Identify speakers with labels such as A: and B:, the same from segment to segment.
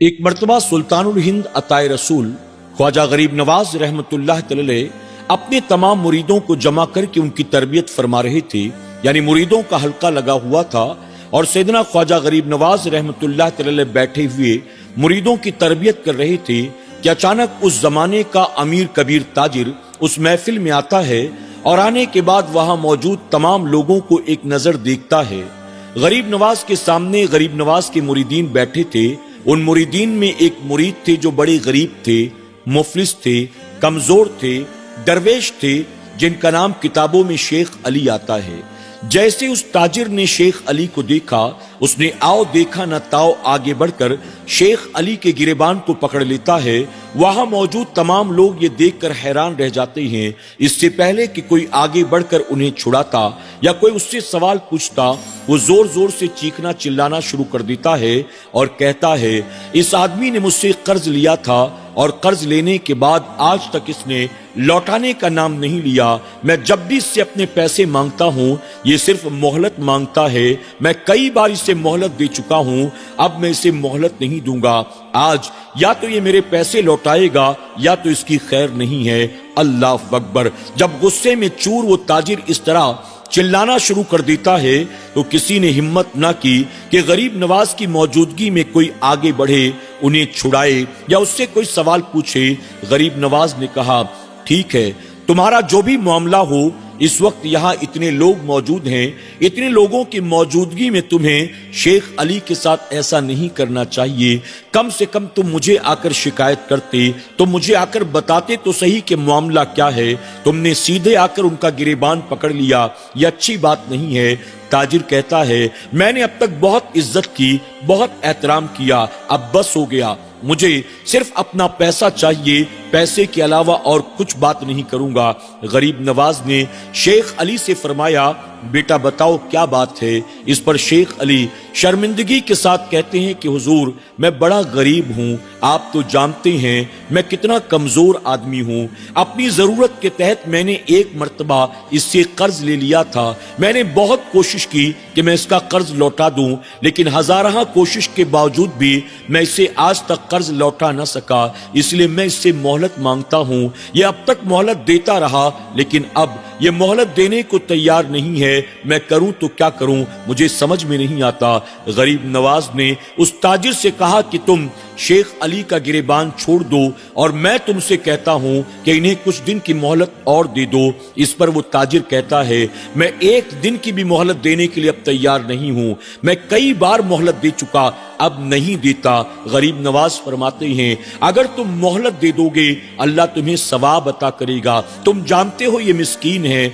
A: ایک مرتبہ سلطان الہند عطائے رسول خواجہ غریب نواز رحمتاللہ تعالی اپنے تمام مریدوں کو جمع کر کے ان کی تربیت فرما رہے تھے، یعنی مریدوں کا حلقہ لگا ہوا تھا اور سیدنا خواجہ غریب نواز رحمتاللہ تعالی بیٹھے ہوئے مریدوں کی تربیت کر رہے تھے کہ اچانک اس زمانے کا امیر کبیر تاجر اس محفل میں آتا ہے اور آنے کے بعد وہاں موجود تمام لوگوں کو ایک نظر دیکھتا ہے۔ غریب نواز کے سامنے غریب نواز کے مریدین بیٹھے تھے۔ ان مریدین میں ایک مرید تھے جو بڑے غریب تھے، مفلس تھے، کمزور تھے، درویش تھے، جن کا نام کتابوں میں شیخ علی آتا ہے۔ جیسے اس تاجر نے شیخ علی کو دیکھا، اس نے آؤ دیکھا نہ تاؤ آگے بڑھ کر شیخ علی کے گریبان کو پکڑ لیتا ہے۔ وہاں موجود تمام لوگ یہ دیکھ کر حیران رہ جاتے ہیں۔ اس سے پہلے کہ کوئی آگے بڑھ کر انہیں چھڑاتا یا کوئی اس سے سوال پوچھتا، وہ زور زور سے چیخنا چلانا شروع کر دیتا ہے اور کہتا ہے، اس آدمی نے مجھ سے قرض لیا تھا اور قرض لینے کے بعد آج تک اس نے لوٹانے کا نام نہیں لیا۔ میں جب بھی اس سے اپنے پیسے مانگتا ہوں یہ صرف مہلت مانگتا ہے۔ میں کئی بار اسے مہلت دے چکا ہوں، اب میں اسے مہلت نہیں دوں گا۔ آج یا تو یہ میرے پیسے لوٹائے گا یا تو اس کی خیر نہیں ہے۔ اللہ اکبر۔ جب غصے میں چور وہ تاجر اس طرح چلانا شروع کر دیتا ہے تو کسی نے ہمت نہ کی کہ غریب نواز کی موجودگی میں کوئی آگے بڑھے، انہیں چھڑائے یا اس سے کوئی سوال پوچھے۔ غریب نواز نے کہا، ٹھیک ہے، تمہارا جو بھی معاملہ ہو، اس وقت یہاں اتنے لوگ موجود ہیں، اتنے لوگوں کی موجودگی میں تمہیں شیخ علی کے ساتھ ایسا نہیں کرنا چاہیے۔ کم سے کم تم مجھے آ کر شکایت کرتے، تم مجھے آ کر بتاتے تو صحیح کہ معاملہ کیا ہے۔ تم نے سیدھے آ کر ان کا گریبان پکڑ لیا، یہ اچھی بات نہیں ہے۔ تاجر کہتا ہے، میں نے اب تک بہت عزت کی، بہت احترام کیا، اب بس ہو گیا۔ مجھے صرف اپنا پیسہ چاہیے، پیسے کے علاوہ اور کچھ بات نہیں کروں گا۔ غریب نواز نے شیخ علی سے فرمایا، بیٹا بتاؤ کیا بات ہے۔ اس پر شیخ علی شرمندگی کے ساتھ کہتے ہیں کہ حضور، میں بڑا غریب ہوں، آپ تو جانتے ہیں میں کتنا کمزور آدمی ہوں۔ اپنی ضرورت کے تحت میں نے ایک مرتبہ اس سے قرض لے لیا تھا۔ میں نے بہت کوشش کی کہ میں اس کا قرض لوٹا دوں، لیکن ہزارہ کوشش کے باوجود بھی میں اسے آج تک قرض لوٹا نہ سکا، اس لیے میں اس سے مہلت مانگتا ہوں۔ یہ اب تک مہلت دیتا رہا، لیکن اب یہ مہلت دینے کو تیار نہیں ہے۔ میں کروں تو کیا کروں، مجھے سمجھ میں نہیں آتا۔ غریب نواز نے اس تاجر سے کہا کہ تم شیخ علی کا گریبان چھوڑ دو اور میں تم سے کہتا ہوں کہ انہیں کچھ دن کی مہلت اور دے دو۔ اس پر وہ تاجر کہتا ہے، میں ایک دن کی بھی مہلت دینے کے لیے اب تیار نہیں ہوں، میں کئی بار مہلت دے چکا، اب نہیں دیتا۔ غریب نواز فرماتے ہیں، اگر تم مہلت دے دو گے اللہ تمہیں ثواب عطا کرے گا۔ تم جانتے ہو یہ مسکین ہے،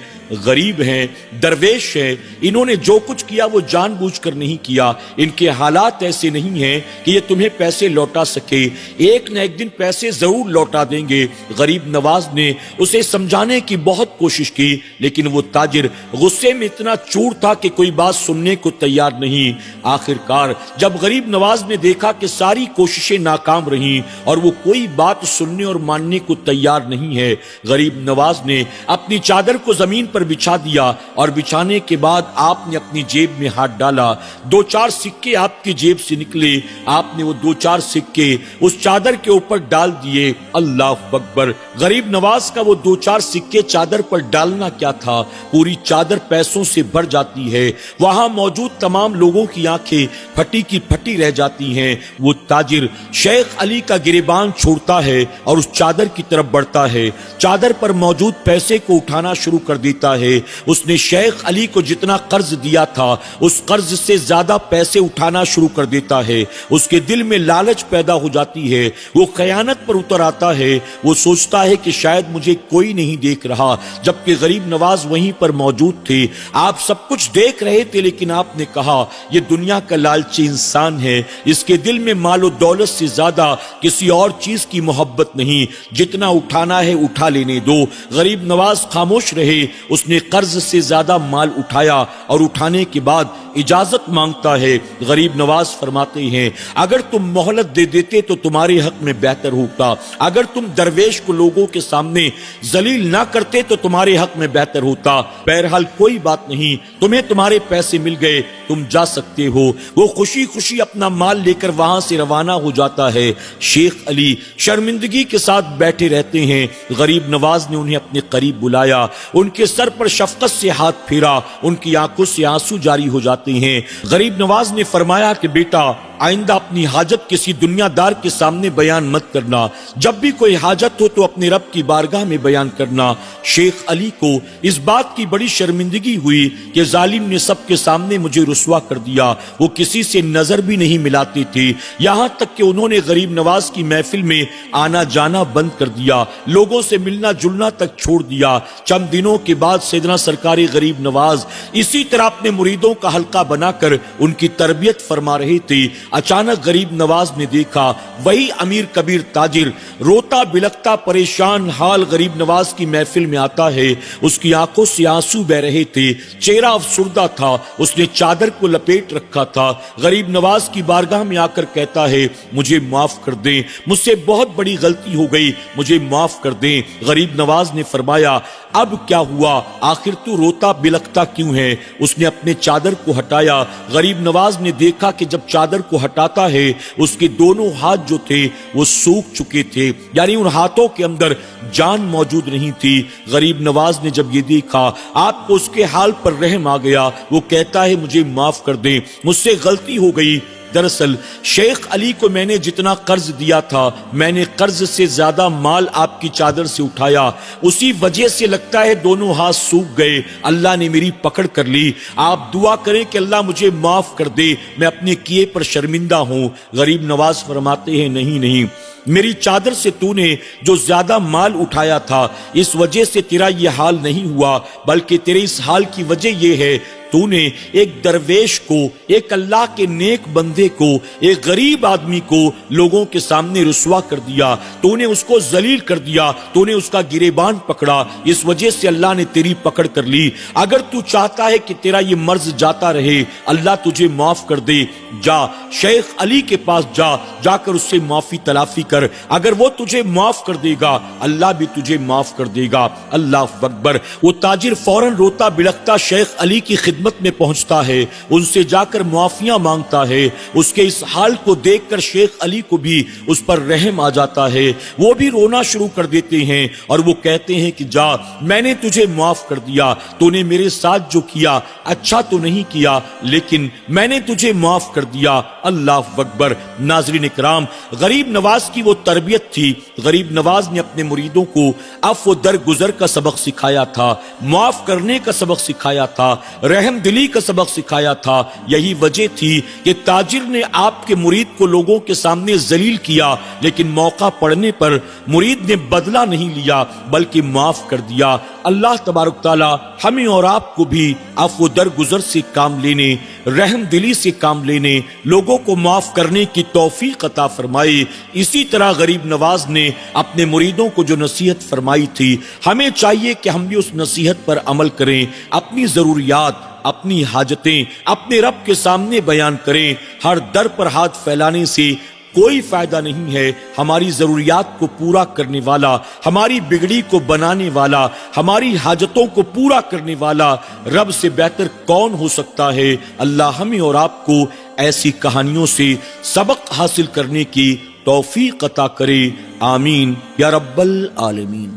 A: غریب ہیں، درویش ہیں، انہوں نے جو کچھ کیا وہ جان بوجھ کر نہیں کیا۔ ان کے حالات ایسے نہیں ہیں کہ یہ تمہیں پیسے لوٹا سکے، ایک نہ ایک دن پیسے ضرور لوٹا دیں گے۔ غریب نواز نے اسے سمجھانے کی بہت کوشش کی، لیکن وہ تاجر غصے میں اتنا چور تھا کہ کوئی بات سننے کو تیار نہیں۔ آخرکار جب غریب نواز نے دیکھا کہ ساری کوششیں ناکام رہیں اور وہ کوئی بات سننے اور ماننے کو تیار نہیں ہے، غریب نواز نے اپنی چادر کو زمین پر بچھا دیا اور بچھانے کے بعد آپ نے اپنی جیب میں ہاتھ ڈالا۔ دو چار سکے آپ کی جیب سے نکلے، آپ نے وہ دو چار سکے اس چادر کے اوپر ڈال دیے۔ اللہ اکبر۔ غریب نواز کا وہ دو چار سکے چادر پر ڈالنا کیا تھا، پوری چادر پیسوں سے بھر جاتی ہے۔ وہاں موجود تمام لوگوں کی آنکھیں پھٹی کی پھٹی رہ جاتی ہیں۔ وہ تاجر شیخ علی کا گریبان چھوڑتا ہے اور اس چادر کی طرف بڑھتا ہے، چادر پر موجود پیسے کو اٹھانا شروع کر دیتا ہے۔ اس نے شیخ علی کو جتنا قرض دیا تھا اس قرض سے زیادہ پیسے اٹھانا شروع کر دیتا ہے۔ اس کے دل میں لالچ پیدا ہو جاتی ہے، وہ خیانت پر اتر آتا ہے۔ وہ سوچتا ہے کہ شاید مجھے کوئی نہیں دیکھ رہا، جبکہ غریب نواز وہیں پر موجود تھے۔ آپ سب کچھ دیکھ رہے تھے، لیکن آپ نے کہا یہ دنیا کا لالچی انسان ہے، اس کے دل میں مال و دولت سے زیادہ کسی اور چیز کی محبت نہیں، جتنا اٹھانا ہے اٹھا لینے دو۔ غریب نواز خاموش رہے، اس اس نے قرض سے زیادہ مال اٹھایا اور اٹھانے کے بعد اجازت مانگتا ہے۔ غریب نواز فرماتے ہیں اگر تم مہلت دے دیتے تو تمہارے حق میں بہتر ہوتا، اگر تم درویش کو لوگوں کے سامنے ذلیل نہ کرتے تو تمہارے حق میں بہتر ہوتا۔ بہرحال کوئی بات نہیں، تمہیں تمہارے پیسے مل گئے، تم جا سکتے ہو۔ وہ خوشی خوشی اپنا مال لے کر وہاں سے روانہ ہو جاتا ہے۔ شیخ علی شرمندگی کے ساتھ بیٹھے رہتے ہیں۔ غریب نواز نے انہیں اپنے قریب بلایا، ان کے سر پر شفقت سے ہاتھ پھیرا، ان کی آنکھوں سے آنسو جاری ہو جاتے ہیں۔ غریب نواز نے فرمایا کہ بیٹا آئندہ اپنی حاجت کسی دنیا دار کے سامنے بیان مت کرنا، جب بھی کوئی حاجت ہو تو اپنے رب کی بارگاہ میں بیان کرنا۔ شیخ علی کو اس بات کی بڑی شرمندگی ہوئی کہ ظالم نے سب کے سامنے مجھے رسوا کر دیا۔ وہ کسی سے نظر بھی نہیں ملاتے تھے، یہاں تک کہ انہوں نے غریب نواز کی محفل میں آنا جانا بند کر دیا، لوگوں سے ملنا جلنا تک چھوڑ دیا۔ چند دنوں کے بعد سیدنا سرکار غریب نواز اسی طرح اپنے مریدوں کا حلقہ بنا کر ان کی تربیت فرما رہے تھے۔ اچانک غریب نواز نے دیکھا وہی امیر کبیر تاجر روتا بلکتا پریشان حال غریب نواز کی محفل میں آتا ہے۔ اس کی آنکھوں سے آنسو بہ رہے تھے، چہرہ افسردہ تھا، اس نے چادر کو لپیٹ رکھا تھا۔ غریب نواز کی بارگاہ میں آ کر کہتا ہے مجھے معاف کر دیں، مجھ سے بہت بڑی غلطی ہو گئی، مجھے معاف کر دیں۔ غریب نواز نے فرمایا اب کیا ہوا، آخر تو روتا بلکتا کیوں ہے؟ اس نے اپنے چادر کو ہٹایا۔ غریب نواز نے دیکھا کہ جب چادر کو ہٹاتا ہے اس کے دونوں ہاتھ جو تھے وہ سوکھ چکے تھے، یعنی ان ہاتھوں کے اندر جان موجود نہیں تھی۔ غریب نواز نے جب یہ دیکھا آپ کو اس کے حال پر رحم آ گیا، وہ کہتا ہے مجھے معاف کر دیں، مجھ سے غلطی ہو گئی۔ دراصل شیخ علی کو میں نے جتنا قرض دیا تھا میں نے قرض سے زیادہ مال آپ کی چادر سے اٹھایا، اسی وجہ سے لگتا ہے دونوں ہاتھ سوکھ گئے، اللہ نے میری پکڑ کر لی۔ آپ دعا کریں کہ اللہ مجھے معاف کر دے، میں اپنے کیے پر شرمندہ ہوں۔ غریب نواز فرماتے ہیں نہیں، میری چادر سے تو نے جو زیادہ مال اٹھایا تھا اس وجہ سے تیرا یہ حال نہیں ہوا، بلکہ تیرے اس حال کی وجہ یہ ہے تو نے ایک درویش کو، ایک اللہ کے نیک بندے کو، ایک غریب آدمی کو لوگوں کے سامنے رسوا کر دیا، تو نے اس کو ذلیل کر دیا، تو نے اس کا گریبان پکڑا، اس وجہ سے اللہ نے تیری پکڑ کر لی۔ اگر تو چاہتا ہے کہ تیرا یہ مرض جاتا رہے، اللہ تجھے معاف کر دے، جا شیخ علی کے پاس جا کر اس سے معافی تلافی کر، اگر وہ تجھے معاف کر دے گا اللہ بھی تجھے معاف کر دے گا۔ اللہ اکبر۔ وہ تاجر فوراً روتا بلکتا شیخ علی کی خدمت میں پہنچتا ہے، ان سے جا کر معافیاں مانگتا ہے۔ اس کے اس حال کو دیکھ کر شیخ علی کو بھی اس پر رحم آ جاتا ہے، وہ بھی رونا شروع کر دیتے ہیں اور وہ کہتے ہیں کہ جا میں نے تجھے معاف کر دیا، تو نے میرے ساتھ جو کیا اچھا تو نہیں کیا لیکن میں نے تجھے معاف کر دیا۔ اللہ اکبر۔ ناظرین کرام، غریب نواز کی وہ تربیت تھی، غریب نواز نے اپنے مریدوں کو عفو و درگزر کا سبق سکھایا تھا، معاف کرنے کا سبق سکھایا تھا، رحم دلی کا سبق سکھایا تھا۔ یہی وجہ تھی کہ تاجر نے آپ کے مرید کو لوگوں کے سامنے ذلیل کیا لیکن موقع پڑنے پر مرید نے بدلہ نہیں لیا بلکہ معاف کر دیا۔ اللہ تبارک تعالی ہمیں اور آپ کو بھی عفو و درگزر سے کام لینے، رحم دلی سے کام لینے، لوگوں کو معاف کرنے کی توفیق عطا فرمائے۔ اسی طرح غریب نواز نے اپنے مریدوں کو جو نصیحت فرمائی تھی ہمیں چاہیے کہ ہم بھی اس نصیحت پر عمل کریں، اپنی ضروریات، اپنی حاجتیں اپنے رب کے سامنے بیان کریں۔ ہر در پر ہاتھ پھیلانے سے کوئی فائدہ نہیں ہے۔ ہماری ضروریات کو پورا کرنے والا، ہماری بگڑی کو بنانے والا، ہماری حاجتوں کو پورا کرنے والا رب سے بہتر کون ہو سکتا ہے؟ اللہ ہمیں اور آپ کو ایسی کہانیوں سے سبق حاصل کرنے کی توفیق عطا کرے، آمین یا رب العالمین۔